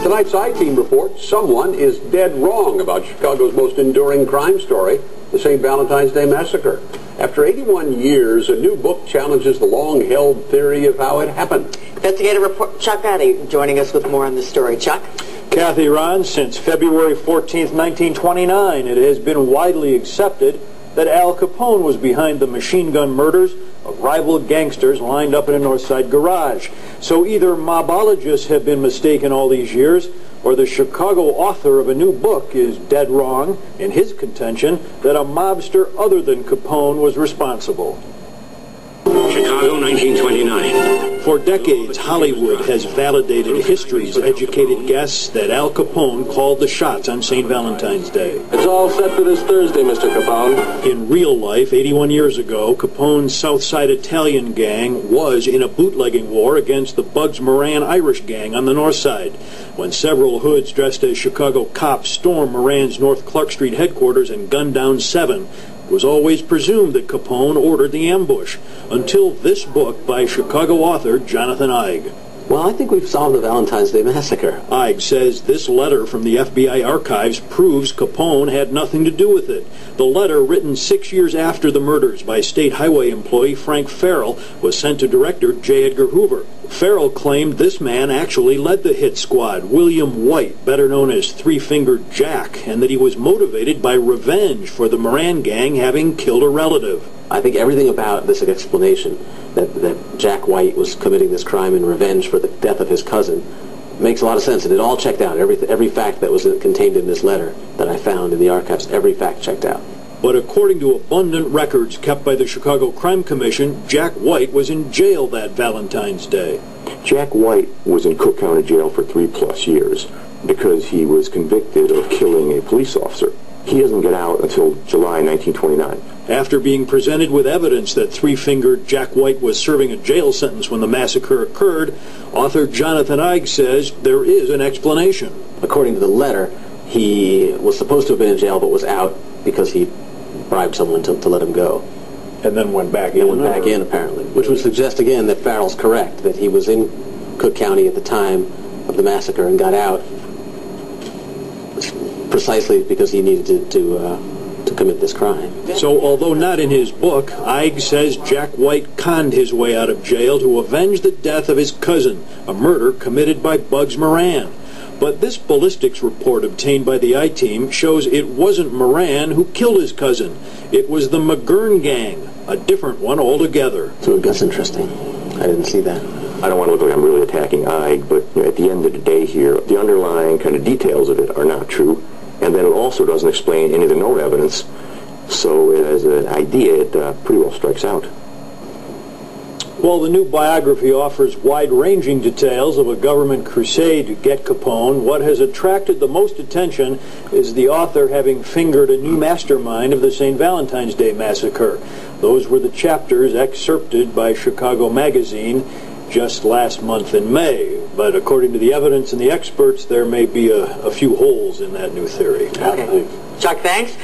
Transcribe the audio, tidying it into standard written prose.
Tonight's I-Team report, someone is dead wrong about Chicago's most enduring crime story, the St. Valentine's Day Massacre. After 81 years, a new book challenges the long-held theory of how it happened. Investigative reporter Chuck Addy joining us with more on the story. Chuck? Kathy Ron, since February 14th, 1929, it has been widely accepted that Al Capone was behind the machine gun murders of rival gangsters lined up in a North Side garage. So either mobologists have been mistaken all these years, or the Chicago author of a new book is dead wrong in his contention that a mobster other than Capone was responsible. Chicago, 1929. For decades, Hollywood has validated history's educated guess that Al Capone called the shots on St. Valentine's Day. It's all set for this Thursday, Mr. Capone. In real life, 81 years ago, Capone's Southside Italian gang was in a bootlegging war against the Bugs Moran Irish gang on the North Side. When several hoods dressed as Chicago cops stormed Moran's North Clark Street headquarters and gunned down 7, it was always presumed that Capone ordered the ambush, until this book by Chicago author Jonathan Eig. Well, I think we've solved the Valentine's Day Massacre. Eig says this letter from the FBI archives proves Capone had nothing to do with it. The letter, written 6 years after the murders by state highway employee Frank Farrell, was sent to director J. Edgar Hoover. Farrell claimed this man actually led the hit squad, William White, better known as Three-Fingered Jack, and that he was motivated by revenge for the Moran gang having killed a relative. I think everything about this explanation that Jack White was committing this crime in revenge for the death of his cousin makes a lot of sense, and it all checked out. Every fact that was contained in this letter that I found in the archives, every fact checked out. But according to abundant records kept by the Chicago Crime Commission, Jack White was in jail that Valentine's Day. Jack White was in Cook County Jail for 3+ years because he was convicted of killing a police officer. He doesn't get out until July 1929. After being presented with evidence that Three-Fingered Jack White was serving a jail sentence when the massacre occurred, author Jonathan Eig says there is an explanation. According to the letter, he was supposed to have been in jail but was out because he bribed someone to let him go. And then went back in. Apparently. Which would suggest again that Farrell's correct, that he was in Cook County at the time of the massacre and got out precisely because he needed to commit this crime. So, although not in his book, Eig says Jack White conned his way out of jail to avenge the death of his cousin, a murder committed by Bugs Moran. But this ballistics report obtained by the I-Team shows it wasn't Moran who killed his cousin. It was the McGurn gang, a different one altogether. So that's interesting. I didn't see that. I don't want to look like I'm really attacking Eig, but at the end of the day here, the underlying kind of details of it are not true. And then it also doesn't explain any of the known evidence. So as an idea, it pretty well strikes out. Well, the new biography offers wide-ranging details of a government crusade to get Capone. What has attracted the most attention is the author having fingered a new mastermind of the St. Valentine's Day Massacre. Those were the chapters excerpted by Chicago Magazine just last month in May. But according to the evidence and the experts, there may be a few holes in that new theory. Okay. Chuck, thanks.